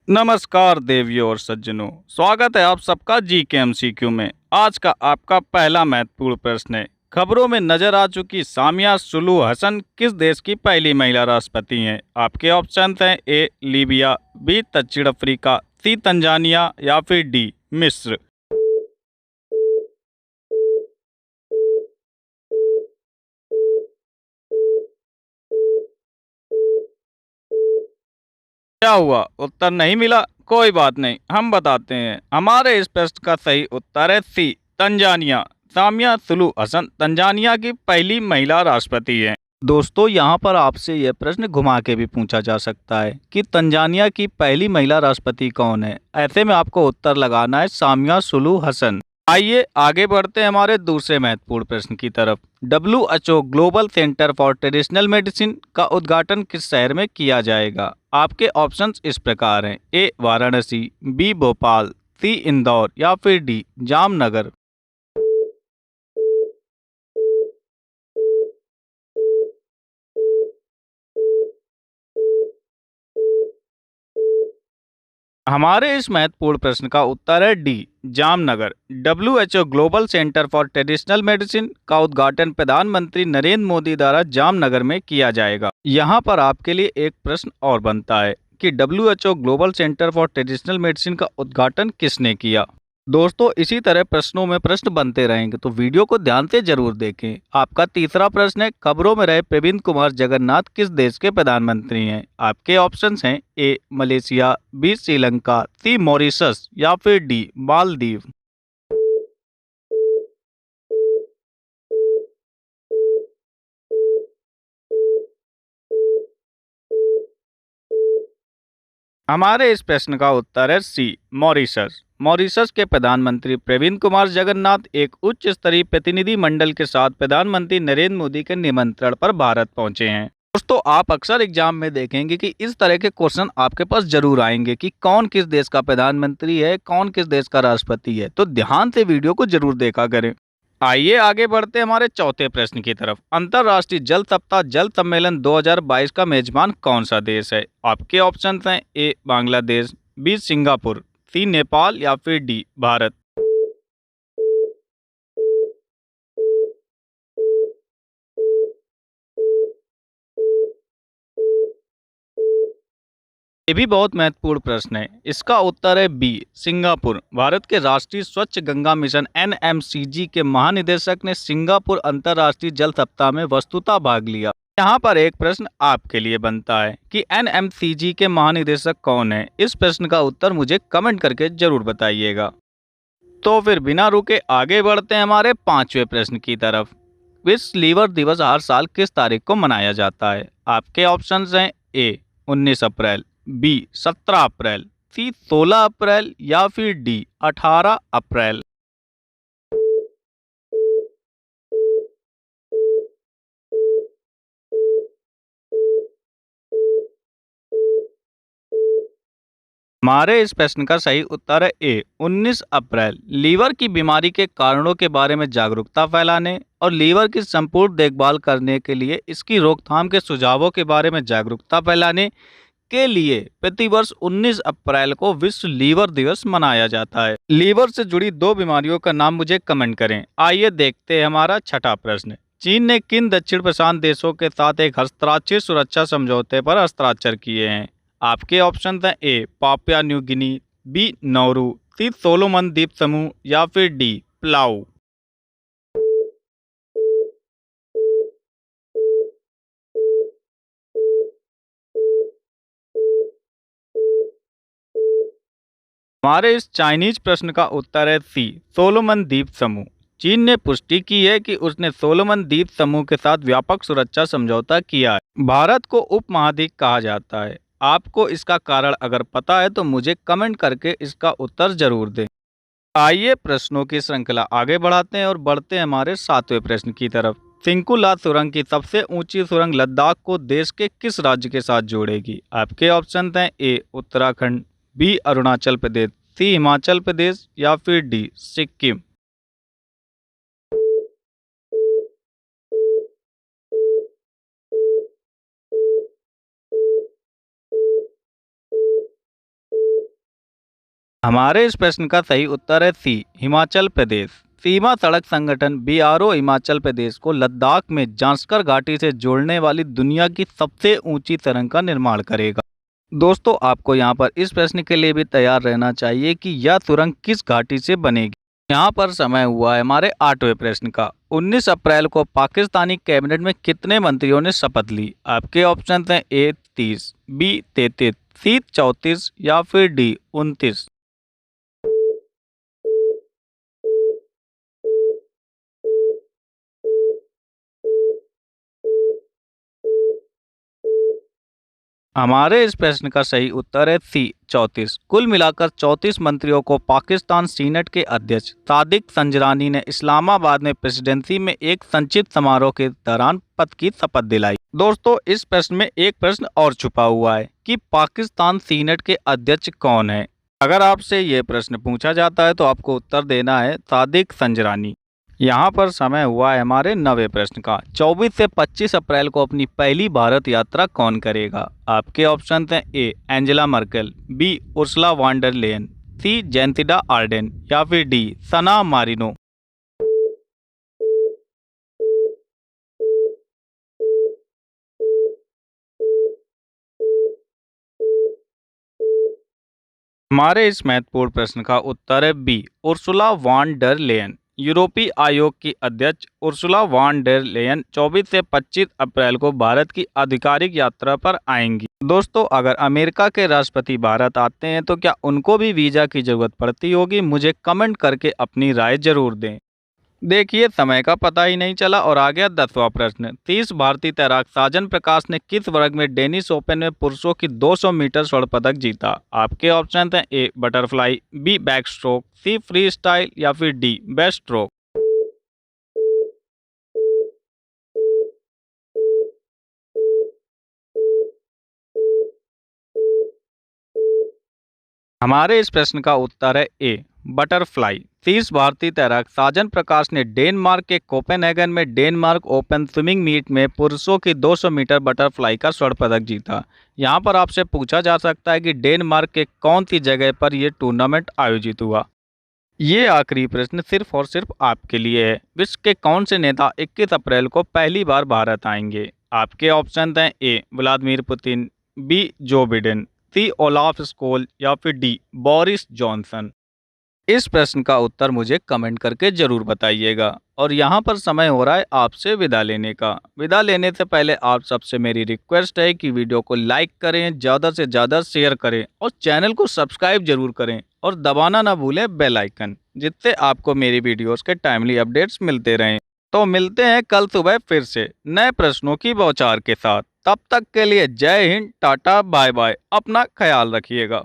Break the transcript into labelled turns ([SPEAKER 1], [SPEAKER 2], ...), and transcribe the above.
[SPEAKER 1] नमस्कार देवियों और सज्जनों, स्वागत है आप सबका जी के एमसीक्यू में। आज का आपका पहला महत्वपूर्ण प्रश्न है, खबरों में नजर आ चुकी सामिया सुलू हसन किस देश की पहली महिला राष्ट्रपति हैं? आपके ऑप्शन हैं ए लीबिया, बी दक्षिण अफ्रीका, सी तंजानिया या फिर डी मिस्र। क्या हुआ, उत्तर नहीं मिला? कोई बात नहीं, हम बताते हैं। हमारे इस प्रश्न का सही उत्तर है सी तंजानिया। सामिया सुलू हसन तंजानिया की पहली महिला राष्ट्रपति हैं। दोस्तों, यहाँ पर आपसे यह प्रश्न घुमा के भी पूछा जा सकता है कि तंजानिया की पहली महिला राष्ट्रपति कौन है। ऐसे में आपको उत्तर लगाना है सामिया सुलू हसन। आइए आगे बढ़ते हैं हमारे दूसरे महत्वपूर्ण प्रश्न की तरफ। WHO global centre for traditional medicine का उद्घाटन किस शहर में किया जाएगा? आपके ऑप्शंस इस प्रकार हैं, ए वाराणसी, बी भोपाल, सी इंदौर या फिर डी जामनगर। हमारे इस महत्वपूर्ण प्रश्न का उत्तर है D Jamnagar. WHO global centre for traditional medicine का उद्घाटन प्रधानमंत्री नरेंद्र मोदी द्वारा जामनगर में किया जाएगा। यहाँ पर आपके लिए एक प्रश्न और बनता है कि WHO global centre for traditional medicine का उद्घाटन किसने किया? दोस्तों, इसी तरह प्रश्नों में प्रश्न बनते रहेंगे, तो वीडियो को ध्यान से जरूर देखें। आपका तीसरा प्रश्न है, खबरों में रहे प्रविंद कुमार जगन्नाथ किस देश के प्रधानमंत्री हैं? आपके ऑप्शंस हैं A Malaysia, B Sri Lanka, C Mauritius या फिर डी मालदीव। हमारे इस प्रश्न का उत्तर है सी मॉरिशस। मॉरिशस के प्रधानमंत्री प्रविंद कुमार जगन्नाथ एक उच्च स्तरीय प्रतिनिधि मंडल के साथ प्रधानमंत्री नरेंद्र मोदी के निमंत्रण पर भारत पहुंचे हैं। दोस्तों, आप अक्सर एग्जाम में देखेंगे कि इस तरह के क्वेश्चन आपके पास जरूर आएंगे कि कौन किस देश का प्रधानमंत्री है, कौन किस देश का राष्ट्रपति है। तो ध्यान से वीडियो को जरूर देखा करें। आइए आगे बढ़ते हैं हमारे चौथे प्रश्न की तरफ। अंतर्राष्ट्रीय जल सप्ताह जल सम्मेलन 2022 का मेजबान कौन सा देश है? आपके ऑप्शन हैं ए बांग्लादेश, बी सिंगापुर, सी नेपाल या फिर डी भारत। ये भी बहुत महत्वपूर्ण प्रश्न है। इसका उत्तर है बी सिंगापुर। भारत के राष्ट्रीय स्वच्छ गंगा मिशन NMCG के महानिदेशक ने सिंगापुर अंतर्राष्ट्रीय जल सप्ताह में वस्तुतः भाग लिया। यहाँ पर एक प्रश्न आपके लिए बनता है कि NMCG के महानिदेशक कौन है? इस प्रश्न का उत्तर मुझे कमेंट करके जरूर बताइएगा। तो फिर बिना रुके आगे बढ़ते हैं हमारे पांचवें प्रश्न की तरफ। विश्व लीवर दिवस हर साल किस तारीख को मनाया जाता है? आपके ऑप्शंस हैं ए 19 अप्रैल, बी 17 अप्रैल, सी 16 अप्रैल या फिर डी 18 अप्रैल। हमारे इस प्रश्न का सही उत्तर है ए 19 अप्रैल। लीवर की बीमारी के कारणों के बारे में जागरूकता फैलाने और लीवर की संपूर्ण देखभाल करने के लिए इसकी रोकथाम के सुझावों के बारे में जागरूकता फैलाने के लिए प्रतिवर्ष 19 अप्रैल को विश्व लीवर दिवस मनाया जाता है। लीवर से जुड़ी दो बीमारियों का नाम मुझे कमेंट करें। आइए देखते हैं हमारा छठा प्रश्न। चीन ने किन दक्षिण प्रशांत देशों के साथ एक हस्ताक्षरित सुरक्षा समझौते पर हस्ताक्षर किए हैं? आपके ऑप्शन हैं A Papua New Guinea, B Nauru, C Solomon द्वीप समूह या फिर डी प्लाऊ। हमारे इस चाइनीज प्रश्न का उत्तर है सी सोलोमन द्वीप समूह। चीन ने पुष्टि की है कि उसने सोलोमन द्वीप समूह के साथ व्यापक सुरक्षा समझौता किया है। भारत को उपमहाद्वीप कहा जाता है। आपको इसका कारण अगर पता है तो मुझे कमेंट करके इसका उत्तर जरूर दें। आइए प्रश्नों की श्रृंखला आगे बढ़ाते हैं और बढ़ते हैं हमारे सातवें प्रश्न की तरफ। सिंकुला सुरंग की सबसे ऊंची सुरंग लद्दाख को देश के किस राज्य के साथ जोड़ेगी? आपके ऑप्शन हैं ए उत्तराखंड, बी अरुणाचल प्रदेश, सी हिमाचल प्रदेश या फिर डी सिक्किम। हमारे इस प्रश्न का सही उत्तर है सी, हिमाचल प्रदेश। सीमा सड़क संगठन बीआरओ हिमाचल प्रदेश को लद्दाख में जांस्कर घाटी से जोड़ने वाली दुनिया की सबसे ऊंची सुरंग का निर्माण करेगा। दोस्तों, आपको यहाँ पर इस प्रश्न के लिए भी तैयार रहना चाहिए कि यह सुरंग किस घाटी से बनेगी। यहाँ पर समय हुआ है हमारे 8वें प्रश्न का। 19 अप्रैल को पाकिस्तानी कैबिनेट में कितने मंत्रियों ने शपथ ली? आपके ऑप्शन हैं ए 30, बी 33, सी 34 या फिर डी 29। हमारे इस प्रश्न का सही उत्तर है सी 34। कुल मिलाकर 34 मंत्रियों को पाकिस्तान सीनेट के अध्यक्ष सादिक संजरानी ने इस्लामाबाद में प्रेसिडेंसी में एक संक्षिप्त समारोह के दौरान पद की शपथ दिलाई। दोस्तों, इस प्रश्न में एक प्रश्न और छुपा हुआ है कि पाकिस्तान सीनेट के अध्यक्ष कौन है। अगर आपसे ये प्रश्न पूछा जाता है तो आपको उत्तर देना है सादिक संजरानी। यहाँ पर समय हुआ है हमारे 9वें प्रश्न का। 24 से 25 अप्रैल को अपनी पहली भारत यात्रा कौन करेगा? आपके ऑप्शन हैं A Angela Merkel, B Ursula von der Leyen, C Jacinda Ardern या फिर डी सना मारिनो। हमारे इस महत्वपूर्ण प्रश्न का उत्तर है B Ursula von der Leyen. यूरोपीय आयोग की अध्यक्ष उर्सुला वॉन डर लेयन 24 से 25 अप्रैल को भारत की आधिकारिक यात्रा पर आएंगी। दोस्तों, अगर अमेरिका के राष्ट्रपति भारत आते हैं तो क्या उनको भी वीजा की जरूरत पड़ती होगी? मुझे कमेंट करके अपनी राय जरूर दें। देखिए, समय का पता ही नहीं चला और आ गया 10वां प्रश्न। 30 भारतीय तैराक साजन प्रकाश ने किस वर्ग में डेनिश ओपन में पुरुषों की 200 मीटर स्वर्ण पदक जीता? आपके ऑप्शन हैं A butterfly, B backstroke, C freestyle या फिर डी बेस्ट स्ट्रोक। हमारे इस प्रश्न का उत्तर है ए बटरफ्लाई। 30 भारतीय तैराक साजन प्रकाश ने डेनमार्क के कोपेनहेगन में डेनमार्क ओपन स्विमिंग मीट में पुरुषों की 200 मीटर बटरफ्लाई का स्वर्ण पदक जीता। यहां पर आपसे पूछा जा सकता है कि डेनमार्क के कौन सी जगह पर यह टूर्नामेंट आयोजित हुआ। ये आखिरी प्रश्न सिर्फ और सिर्फ आपके लिए है। विश्व के कौन से नेता 21 अप्रैल को पहली बार भारत आएंगे? आपके ऑप्शन हैं A Vladimir Putin, B Joe Biden, C Olaf Scholz या फिर डी बोरिस जॉनसन। इस प्रश्न का उत्तर मुझे कमेंट करके जरूर बताइएगा। और यहाँ पर समय हो रहा है आपसे विदा लेने का। विदा लेने से पहले आप सबसे मेरी रिक्वेस्ट है कि वीडियो को लाइक करें, ज़्यादा से ज़्यादा शेयर करें और चैनल को सब्सक्राइब जरूर करें और दबाना ना भूलें बेल आइकन, जिससे आपको मेरी वीडियोस के टाइमली अपडेट्स मिलते रहें। तो मिलते हैं कल सुबह फिर से नए प्रश्नों की बौछार के साथ। तब तक के लिए जय हिंद, टाटा, बाय बाय। अपना ख्याल रखिएगा।